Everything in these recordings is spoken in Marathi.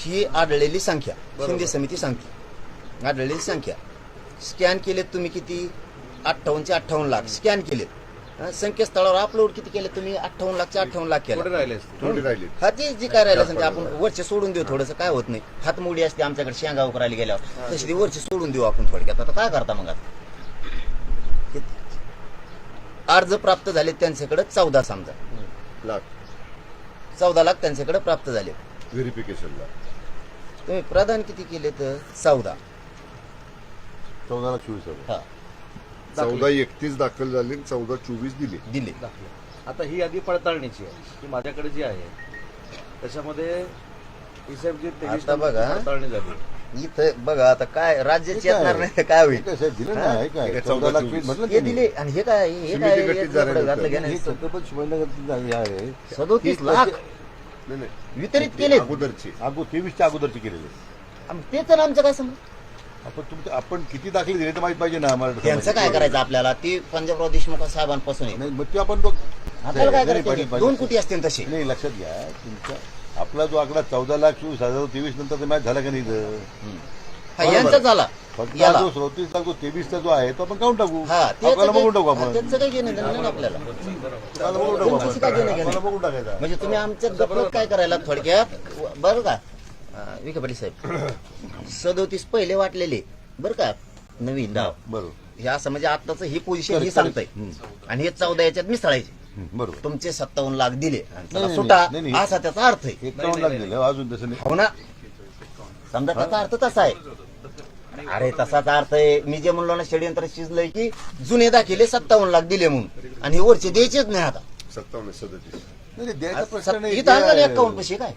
ही आढळलेली संख्या शिंदे समिती सांगते. आढळलेली संख्या स्कॅन केलेत तुम्ही किती 58चे 58 लाख स्कॅन केलेत. संकेतस्थळावर अपलोड किती केले तुम्ही 58 लाखचे 58 लाख केले. हा ती जी काय राहिलं सांगते आपण वरचे सोडून देऊ थोडंसं काय होत नाही. हातमोडी असते आमच्याकडे शेंगा उकरायला गेल्यावर तशी ती वरची सोडून देऊ आपण थोडक्यात. आता काय करता मग आता अर्ज प्राप्त झाले त्यांच्याकडे 14 समजा लाख 14 लाख त्यांच्याकडे प्राप्त झाले. व्हेरिफिकेशनला तुम्ही प्रदान किती केले तर 14 14,24,000. हा 14,31 दाखल झाले 14,24 दिले. आता ही यादी पडताळणीची आहे की माझ्याकडे जी आहे त्याच्यामध्ये हिशेब जी 23 आता बघा. पडताळणी झाली. इथं बघा आता काय राज्याची येणार नाही काय होईल. हे दिलं ना हे काय 14,24 म्हटलं हे दिले आणि हे काय हे काय समिती गठीत झालेलं हे घातलं होतं. घ्या नाही. हे छत्रपती शिवाजीनगरची जागा आहे 37 लाख नाही, नाही. वितरित केले. अगोदरची 23च्या अगोदरची केलेली. ते तर आमचं काय समज. आपण किती दाखले दिले तर माहित पाहिजे ना आम्हाला. त्यांचं काय करायचं आपल्याला ती पंजाबराव देशमुख साहेबांपासून आहे. नाही, मग ते आपण तो आपल्याला काय नाही, करायचं पाहिजे. 2 कोटी असतील तसे. नाही लक्षात घ्या तुमचा आपला जो आकडा 14,24,023 नंतर मॅच झाला का नाही इथं? हा यांचा झाला फक्त याला. जो 34 जो 23चा जो आहे तो आपण काउंट टाकू. हा आपल्याला बघून टाकू आपण. त्यांचं काही घेणं देणं नाही आपल्याला. आपल्याला बघून टाकू त्यांच्याशी काय घेणं आपण. देणं? आपल्याला बघून टाकायचा. म्हणजे तुम्ही आमच्या गप्पत काय करायला थोडक्यात बरं का विखे पाटील साहेब 37 पहिले वाटलेले बरं का नवीन डाव बरोबर हे असं म्हणजे आताच ही पोझिशन ही सांगताय आणि हे 14 याच्यात मिसळायचे. बरोबर. तुमचे 57 लाख दिले आणि त्याला नाही, सुटा नाही, नाही. असा त्याचा अर्थ आहे. 51 लाख दिले अजून तसं नाही. हो ना समजा त्याचा अर्थ तसा आहे. अरे तसाच अर्थ आहे. मी जे म्हणलो ना षडयंत्र शिजलंय की जुने दाखिले 57 लाख दिले म्हणून आणि हे वरचे द्यायचेच नाही आता. 57-37 नाही द्यायचा प्रश्न इथं नाही. आणलं अकाउंट पैसे काय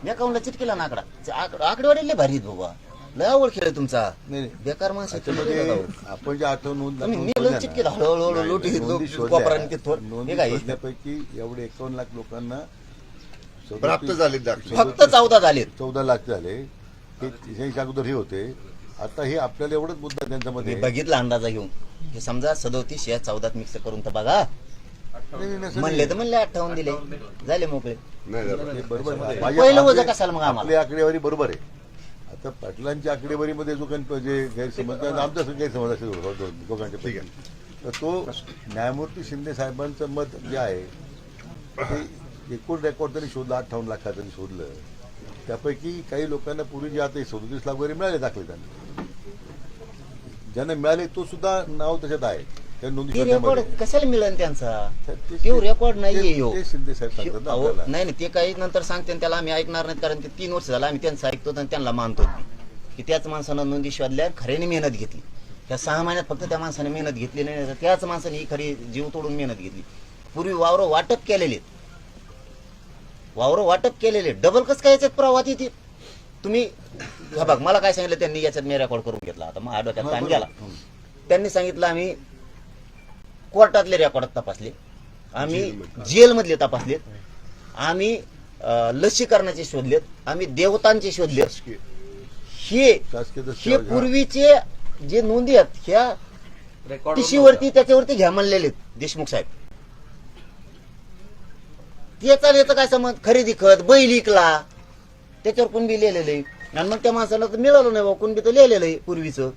मी अकाउंटला चिटकेला ना आकडेवाडी लय भारी आहेत बाबा. लय आवड खेळ आहे तुमचा नाही. बेकार माणसं त्याच्यामध्ये आपण जे आठवण चिटकेला हळूहळू लोटी वापराने ते थोर हे काय पैकी एवढे 51 लाख लोकांना प्राप्त झाले दाखले. फक्त 14 झाले. 14 लाख झाले. हे 83 अगोदर हे होते. आता हे आपल्याला एवढंच मुद्दा मी त्यांच्यामध्ये बघितला अंदाजा घेऊन हे समजा 37 या 14 मिक्स करून तर बघा म्हणले तर म्हणले 58 दिले झाले मोकळे. नाही झालं. हे बरोबर आहे. पहिलं वजन कशाला मग आम्हाला आपली आकडेवारी बरोबर आहे. आता पाटलांच्या आकडेवारीमध्ये जो काही जे गैरसमज आमचा गैरसमज असेल दोघांच्या पैकी तर तो न्यायमूर्ती शिंदे साहेबांचं मत जे आहे ते एकूण रेकॉर्ड त्यांनी शोधलं 58 लाखाचं त्यांनी शोधलं. त्यापैकी काही लोकांना पूर्वी जे आता 37 लाख वगैरे मिळाले दाखले त्यांना ज्यांना मिळाले तो सुद्धा नाव त्याच्यात आहे त्या नोंदी ते रेकॉर्ड खात्यामध्ये. कशाला मिळेल त्यांचा ते- तो रेकॉर्ड नाहीये ह्यो. ते शिंदे साहेब सांगतात ना अहो, आपल्याला. नाही ते काही नंतर सांगते आणि त्याला आम्ही ऐकणार नाहीत कारण ते 3 वर्ष झालं आम्ही त्यांचं ऐकतो आणि त्यांना मानतो की त्याच माणसानं नोंदी शोधल्या खऱ्याने मेहनत घेतली. त्या 6 महिन्यात फक्त त्या माणसाने मेहनत घेतली नाही तर त्याच माणसाने ही खरी जीव तोडून मेहनत घेतली. पूर्वी वावर वाटप केलेले डबल कस काय याच्यात प्रवाहात येते तुम्ही हा बघ मला काय सांगितलं त्यांनी याच्यात मी रेकॉर्ड करून घेतला. आता मग डोक्यात ताण गेला. त्यांनी सांगितलं आम्ही कोर्टातले रेकॉर्ड तपासले आम्ही जेलमधले तपासलेत आम्ही लसीकरणाचे शोधलेत आम्ही देवतांचे शोधलेत. हे पूर्वीचे जे नोंदी आहेत ह्या रेकॉर्ड टिशीवरती त्याच्यावरती घ्या म्हणलेले देशमुख साहेब. याचा काय समज खरेदी खत बैल इकला त्याच्यावर कुणबी लिहिलेलं आहे आणि मग त्या माणसाला तर मिळालं नाही बा कुणबी तर लिहिलेलं आहे पूर्वीचं.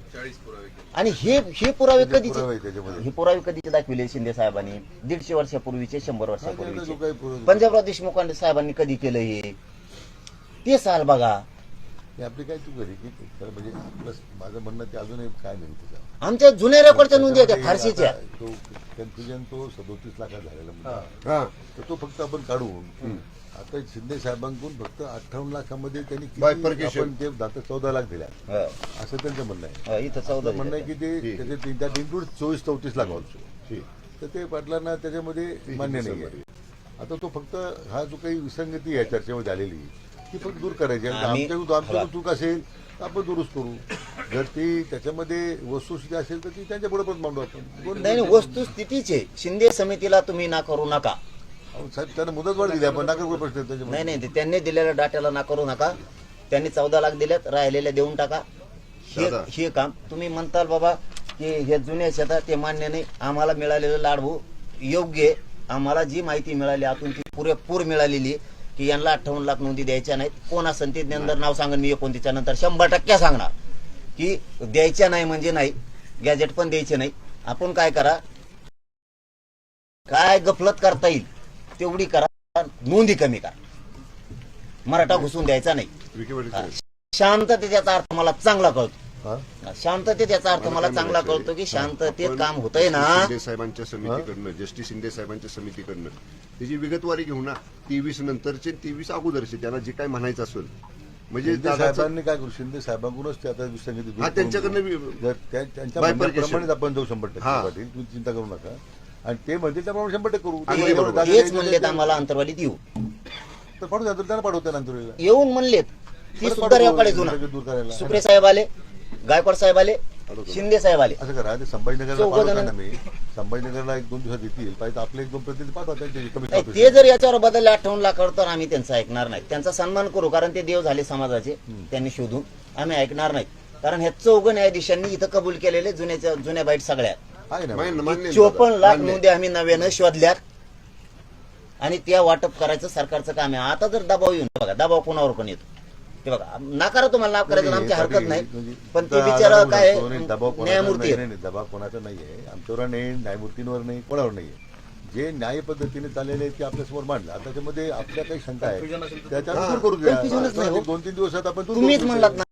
आणि हे पुरावे कधीचे पुरावे त्याच्यामध्ये. हे पुरावे कधीचे दाखविले शिंदे साहेबांनी 150 वर्षापूर्वीचे 100 वर्षापूर्वीचे. जो काही पुरावे- पंजाबराव देशमुख साहेबांनी कधी केलं हे ते साल बघा. हे आपली काय चूक झाली की खरं म्हणजे प्लस माझं म्हणणं ते अजूनही काय नाही त्याच्यावर. आमच्या जुन्या रेकॉर्डच्या नोंदी आहेत त्या फारशीच्या. तो कन्फ्युजन तो 37 लाखात झालेला मुद्दा. हा तर तो फक्त आपण काढून आता शिंदे साहेबांकडून फक्त 58 लाखामध्ये त्यांनी किती Bifurcation. आपण ते आता 14 लाख दिल्या हा. असं त्यांचं म्हणणं आहे. हा, इथं 14 आपलं म्हणणं आहे की ते त्याचे त्यात इन्क्लूड 24-34 लाख ऑल्सो. ठीक. तर ते पाटलांना त्याच्यामध्ये मान्य नाही आहे. आता तो फक्त हा जो काही विसंगती आहे चर्चेमध्ये आलेली ती फक्त दूर करायची आणि आम्ही- आमच्याकडून चूक असेल तर आपण दुरुस्त करू. जर ती त्याच्यामध्ये वस्तुस्थिती असेल तर ती त्यांच्या बरोबर मांडू आपण. नाही वस्तुस्थितीचे शिंदे समितीला तुम्ही नाकारू नका. अहो, साहेब त्यांना मुदतवाढ दिली आपण नागरिक प्रश्न आहे त्याच्यामध्ये. नाही ते त्यांनी दिलेल्या डाट्याला नाकारू नका. त्यांनी 14 लाख दिलेत राहिलेल्या देऊन टाका. हे काम तुम्ही म्हणताल बाबा की हे जुन्या शेतात ते मान्य नाही आम्हाला मिळालेलं लाडू योग्य आहे. आम्हाला जी माहिती मिळाली आतून ती पुरेपूर मिळालेली आहे. की यांना 58 लाख नोंदी द्यायच्या नाहीत. कोण असेल ते नंतर नाव सांगेन मी 29 नंतर 100% सांगणार की द्यायच्या नाही म्हणजे नाही, गॅजेट पण द्यायचे नाही. आपण काय करा, काय गफलत करता येईल तेवढी करा, नोंदी कमी करा, मराठा घुसून द्यायचा नाही. विकीपीडिया शांततेत याचा अर्थ मला चांगला कळतो. हा? शांततेत याचा अर्थ मला चांगला कळतो की शांततेत काम होतंय ना. शिंदे साहेबांच्या समितीकडनं, जस्टिस शिंदे साहेबांच्या समितीकडनं त्याची विगतवारी घेऊ ना. 23 नंतरचे 23 अगोदरचे त्यांना जे काय म्हणायचं असेल म्हणजे शिंदे दादाचं- साहेबांनी काय करू, शिंदे साहेबांकडूनच ते आता सांगितलं हा, त्यांच्याकडनं जर त्यांच्या Bifurcation. म्हणण्याप्रमाणेच आपण जाऊ 100%. हा. पाटील तुम्ही चिंता करू नका. आणि ते म्हणतील त्याप्रमाणे 100% करू. अगदी बरोबर. हेच म्हणलेत आम्हाला अंतर्वालीत येऊ, तर पाठवू द्या, त्यांना पाठवत्या नंतर येऊन म्हणलेत. ती सुद्धा रेवाकडे जुना. दूर करायला सुप्रे साहेब आले, गायकवाड साहेब आले, शिंदे साहेब आले. असं करा, ते संभाजीनगरला चौघं पाठवता जण- ना मी. संभाजीनगरला 1-2 दिवसात येतील पाहिजे आपले 1-2 प्रतिनिधी पाठवा त्यांचे कमी नाही, ते जर याच्यावर बदलले 58 लाखावर तर आम्ही त्यांचं ऐकणार नाही. त्यांचा सन्मान करू, कारण ते देव झाले समाजाचे, त्यांनी शोधून. आम्ही ऐकणार नाही, कारण ह्या 4 न्यायाधीशांनी इथं कबूल केलेले जुन्या बाईट सगळ्या आहे ना. मान्य- 54 लाख मान्य. नोंदी आम्ही नव्यानं शोधल्यात आणि त्या वाटप करायचं सरकारचं काम आहे. आता जर दबाव येऊन बघा, दबाव कोणावर पण येतो ते बघा. नाकारा तुम्हाला नाव करायचं आमची हरकत नाही, पण ते बिचारा काय न्यायमूर्ती आहेत. दबाव कोणाचा नाहीये, आमच्यावर नाही, न्यायमूर्तींवर नाही, कोणावर नाहीये. जे न्याय पद्धतीने चाललेले आहेत ते आपल्यासमोर मांडलं. आता त्याच्यामध्ये आपल्या काही शंका आहे Confusion असेल तर त्याच्यावर दूर करू द्या. Confusionच नाही हो. 2-3 दिवसात आपण दूर तुम्हीच करू म्हणलात शकतो. ना